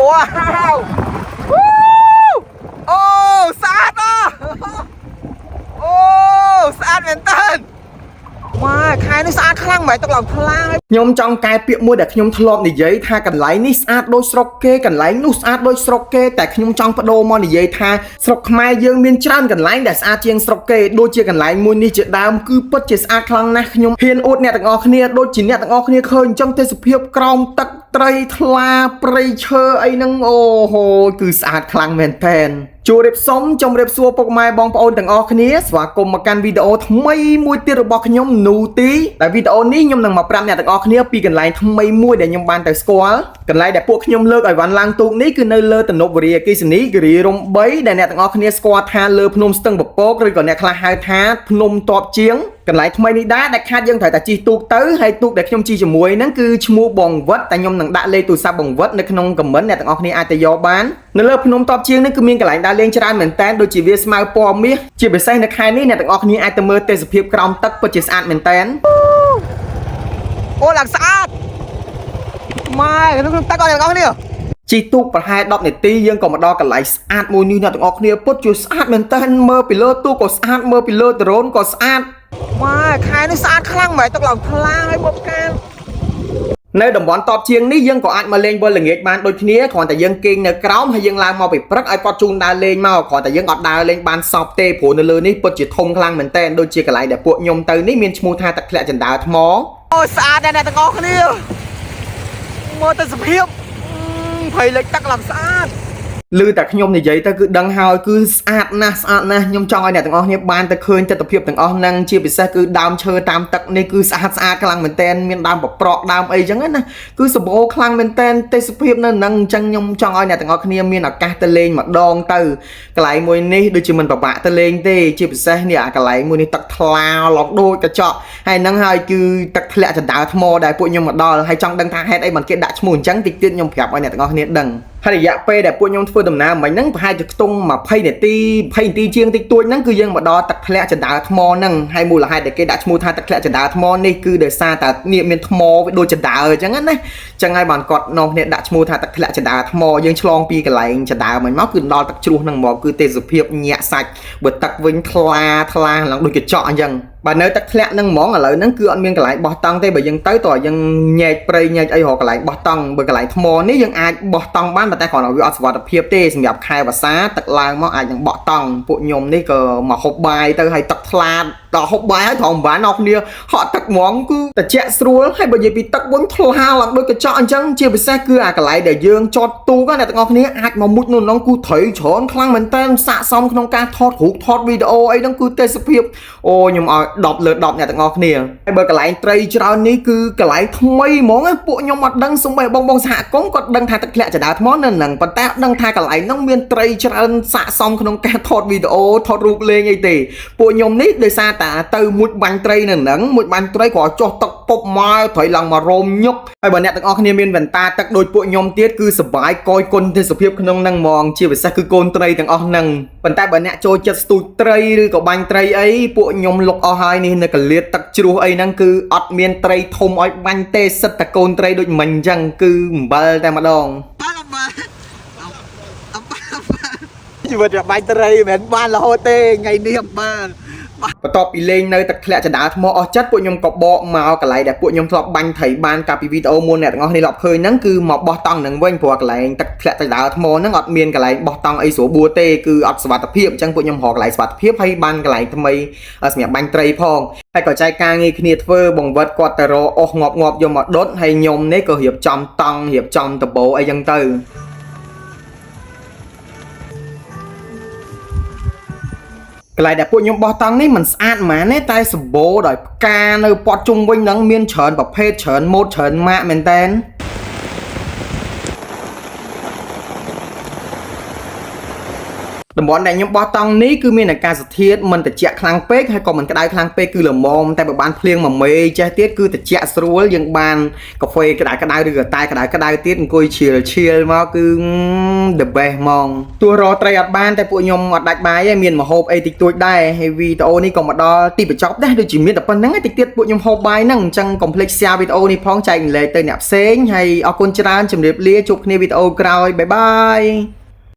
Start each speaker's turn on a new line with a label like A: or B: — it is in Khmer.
A: wow ô sát á ô sátមែនតើម៉ែខែនេះស្អាតខ្លាំងម៉ែទឹកឡើងថ្លាខ្ញុំចង់កែពាក្យមួយដែលខ្ញុំធ្លាប់និយាយថាកន្លែងនេះស្អាតដូចស្រុកគេកន្លែងនោះស្អាតដូចស្រុកគេតែខ្ញុំចង់បដូរមកនិយាយថាស្រុកខ្មែរយើងមានច្រើនកន្លែងដែលស្អាតជាងស្រុកគេដូចជាកន្លែងមួយនេះជាដើមគឺពិតជាស្អាតខ្លាំងណាស់ខ្ញុំហ៊ានអួតអ្នកទាំងអស់គ្នាដូចជាអ្នកទាំងអស់គ្នាឃើញអញ្ចឹងទេសភាពក្រោមទឹកត្រីថ្លាព្រៃឈើអីហ្នឹងអូហូគឺស្អាតខ្លាំងមែនទែនជួបរៀបសុំជម្រាបសួរពុកម៉ែបងប្អូនទាំងអស់គ្នាស្វាគមន៍មកកាន់វីដេអូថ្មីមួយទៀតរបស់ខ្ញុំនូទីដែលវីដេអូនេះខ្ញុំនឹងមកប្រាប់អ្នកទាំងអស់គ្នាពីកន្លែងថ្មីមួយដែលខ្ញុំបានទៅស្គាល់កន្លែងដែលពួកខ្ញុំលើកឲ្យវ៉ាន់ឡើងទូកនេះគឺនៅលើទំនប់វារីអគ្គិសនីគិរីរំ3ដែលអ្នកទាំងអស់គ្នាស្គាល់ថាលើភ្នំស្ទឹងពពកឬក៏អ្នកខ្លះហៅថាភ្នំតបជាងកន្លែងថ្មីនេះដែរដែលខាតយើងត្រូវតែជិះទូកទៅហើយទូកដែលខ្ញុំជិះជាមួយហ្នឹងគឺឈ្មោះបងវត្តតែខ្ញុំនឹងដាក់លេខទូរស័ព្ទបងវត្តនៅក្នុងខមមិនអ្នកទាំងអស់គ្នាអាចទៅយកបាននៅលើភ្នំតបជាងនេះគឺមានកន្លែងដើរលេងច្រើនមែនតើដូចជាវាស្មៅពណ៌មាសជាពិសេសនៅខែនេះអ្នកទាំងអស់គ្នាអាចទៅមើលទេសភាពក្រោមទឹកពិតជាស្អាតមែនតើអូឡើងស្អាតម៉ែក្នុងទឹកអស់អ្នកទាំងអស់គ្នាជិះទូកប្រហែល10នាទីយើងក៏មកដល់កន្លែងស្អាតមួយនេះអ្នកទាំងអស់គ្នាពិតជាស្អាតមែនតើមើលពីលើទូកក៏ស្អាតមើលពីលើដ្រូនក៏ស្អាតម៉ែខែនេះស្អាតខ្លាំងម៉ែទឹកឡើងថ្លាហើយមកកាននៅតំបន់តបជាងនេះយើងក៏អាចមកលេងវិលល្ងាចបានដូចគ្នាគ្រាន់តែយើងគេងនៅក្រោមហើយយើងឡើងមកពីព្រឹកឲ្យគាត់ជូនដើរលេងមកគ្រាន់តែយើងអត់ដើរលេងបានសពទេព្រោះនៅលើនេះពិតជាធំខ្លាំងមែនតើដូចជាកន្លែងដែលពួកខ្ញុំទៅនេះមានឈ្មោះថាទឹកធ្លាក់ចន្ទាថ្មអូស្អាតដែរអ្នកទាំងអស់គ្នាមើលទៅសភាពភ័យលេចទឹកឡើងស្អាតឮតែខ្ញុំនិយាយទៅគឺដឹងហើយគឺស្អាតណាស់ខ្ញុំចង់ឲ្យអ្នកទាំងអស់គ្នាបានទៅឃើញទស្សនវិជ្ជាទាំងអស់ហ្នឹងជាពិសេសគឺដើមឈើតាមទឹកនេះគឺស្អាតខ្លាំងមែនតើមានដើមប្រប្រកដើមអីចឹងណាគឺសម្បូរខ្លាំងមែនតើទេសភាពនៅហ្នឹងអញ្ចឹងខ្ញុំចង់ឲ្យអ្នកទាំងអស់គ្នាមានឱកាសទៅលេងម្ដងទៅកន្លែងមួយនេះដូចជាមិនពិបាកទៅលេងទេជាពិសេសនេះអាកន្លែងមួយនេះទឹកថ្លាឡងដូចកញ្ចក់ហើយហ្នឹងហើយគឺទឹកធ្លាក់ចន្ទាថ្មដែលពួកខ្ញុំមកដល់ហើយចង់ដឹងថាហេតុអីមិនគេដាក់ឈ្មោះអញ្ចឹងតិចទៀតខ្ញុំប្រាប់ឲ្យអ្នកទាំងអស់គ្នាដឹងហើយរយៈពេលដែលពួកខ្ញុំធ្វើដំណើរមិញហ្នឹងប្រហែលជាខ្ទង់20នាទីជាងតិចតួចហ្នឹងគឺយើងមកដល់ទឹកធ្លាក់ចន្ទាថ្មហ្នឹងហើយមូលហេតុដែលគេដាក់ឈ្មោះថាទឹកធ្លាក់ចន្ទាថ្មនេះគឺដោយសារតែនេះមានថ្មវាដូចចន្ទាអញ្ចឹងណាអញ្ចឹងហើយបានគាត់នាំគ្នាដាក់ឈ្មោះថាទឹកធ្លាក់ចន្ទាថ្មយើងឆ្លងពីកន្លែងចន្ទាមិញមកគឺដល់ទឹកជ្រោះហ្នឹងមកគឺទេសភាពញាក់សាច់បើទឹកវិញថ្លាឡើងដូចកញ្ចក់អញ្ចឹងបើនៅទឹកធ្លាក់ហ្នឹងហ្មងឥឡូវហ្នឹងគឺអត់មានកន្លែងបោះតង់ទេបើយើងទៅតើយើងញែកព្រៃញែកអីរកកន្លែងបោះតង់បើកន្លែងថ្មនេះយើងអាចបោះតង់បានតែគ្រាន់តែវាអត់សុវត្ថិភាពទេសម្រាប់ខែវស្សាទឹកឡើងមកអាចនឹងបោះតង់ពួកខ្ញុំនេះក៏មកហូបបាយទៅហើយទឹកថ្លាដល់ហូបបាយហើយត្រង់បានអស់គ្នាហក់ទឹកហ្មងគឺត្រជាក់ស្រួលហើយបើនិយាយពីទឹកវិញថ្លាឡើងដូចកញ្ចក់អញ្ចឹងជាពិសេសគឺអាកន្លែងដែលយើងចតទូកអ្នកទាំងអស់គ្នាអាចមកមុជនៅក្នុងគូត្រីច្រើនខ្លាំងមែនតើស័ក្តិសមក្នុងការថតរូបថតវីដេអូអីហ្នឹងគឺទេសភាពអូខ្ញុំឲ្យ10លើ10អ្នកទាំងអស់គ្នាហើយបើកន្លែងត្រីច្រើននេះគឺកន្លែងថ្មីហ្មងពួកខ្ញុំអត់ដឹងសូម្បីបងសហគមន៍គាត់ដឹងថាទឹកធ្លាក់ចន្ទាថ្មនៅហ្នឹងប៉ុន្តែអត់ដឹងថាកន្លែងហ្នឹងមានត្រីច្រើនស័ក្តិសមក្នុងការថតវីដេអូថតរូបលេងអីទេពួកខ្ញុំនេះដោយសារតែទៅមុជបាញ់ត្រីនៅហ្នឹងមុជបាញ់ត្រីក៏ចុះទឹកពុបមកត្រីឡើងមករោមញឹកហើយបើអ្នកទាំងអស់គ្នាមានវ៉ែនតាទឹកដូចពួកខ្ញុំទៀតគឺសប្បាយកយគុណទេសភាពក្នុងហ្នឹងហ្មងជាពិសេសគឺកូនត្រីទាំងអស់ហ្នឹងប៉ុន្តែបើអ្នកចូលចិត្តស្ទូចត្រីឬក៏បាញ់ត្រីអីពួកខ្ញុំលុកអស់ហើយនេះនៅកលៀតទឹកជ្រោះអីហ្នឹងគឺអត់មានត្រីធំឲ្យបាញ់ទេសិតតែកូនត្រីដូចមិញអញ្ចឹងគឺអំបិលតែម្ដងជីវិតបាញ់ត្រីមិនមែនបានរហូតទេថ្ងៃនេះអំបិលបន្ទាប់ពីលេងនៅទឹកធ្លាក់ចន្ទាថ្មអស់ចិត្តពួកខ្ញុំក៏បកមកកន្លែងដែលពួកខ្ញុំធ្លាប់បាញ់ត្រីបានកាលពីវីដេអូមុនអ្នកទាំងអស់គ្នាធ្លាប់ឃើញហ្នឹងគឺមកបោះតង់នឹងវិញព្រោះកន្លែងទឹកធ្លាក់ចន្ទាថ្មហ្នឹងអត់មានកន្លែងបោះតង់អីស្រួលបួទេគឺអត់សុវត្ថិភាពអញ្ចឹងពួកខ្ញុំរកកន្លែងសុវត្ថិភាពហើយបានកន្លែងថ្មីសម្រាប់បាញ់ត្រីផងហើយក៏ចែកការងារគ្នាធ្វើបង្វិតគាត់ទៅរកអស់ងាប់យកមកដុតហើយខ្ញុំនេះក៏រៀបចំតង់រៀបចំដបោអីចឹងទៅកន្លែងដែលពួកខ្ញុំបោះតង់នេះមិនស្អាតហ្មងទេតែសម្បូរដោយផ្កានៅព័ទ្ធជុំវិញហ្នឹងមានច្រើនប្រភេទច្រើនម៉ូតច្រើនម៉ាកមែនតើ តំបន់ដែលខ្ញុំបោះតង់នេះគឺមានអាកាសធាតុមិនត្រជាក់ខ្លាំងពេកហើយក៏មិនក្តៅខ្លាំងពេកគឺល្មមតែបើបានភ្លៀងមួយមេចេះទៀតគឺត្រជាក់ស្រួលយើងបានកាហ្វេក្តៅៗឬក៏តែក្តៅៗទៀតអង្គុយឈៀលមកគឺ the best ហ្មងទោះរកត្រីអត់បានតែពួកខ្ញុំអត់ដាច់បាយទេមានម្ហូបអីតិចតួចដែរហើយវីដេអូនេះក៏មកដល់ទីបញ្ចប់ដែរដូចជាមានតែប៉ុណ្្នឹងឯងតិចទៀតពួកខ្ញុំហូបបាយហ្នឹងអញ្ចឹងកុំភ្លេច share វីដេអូនេះផងចែករំលែកទៅអ្នកផ្សេងហើយអរគុណច្រើនជម្រាបលាជួបគ្នាវីដេអូក្រោយបាយបាយ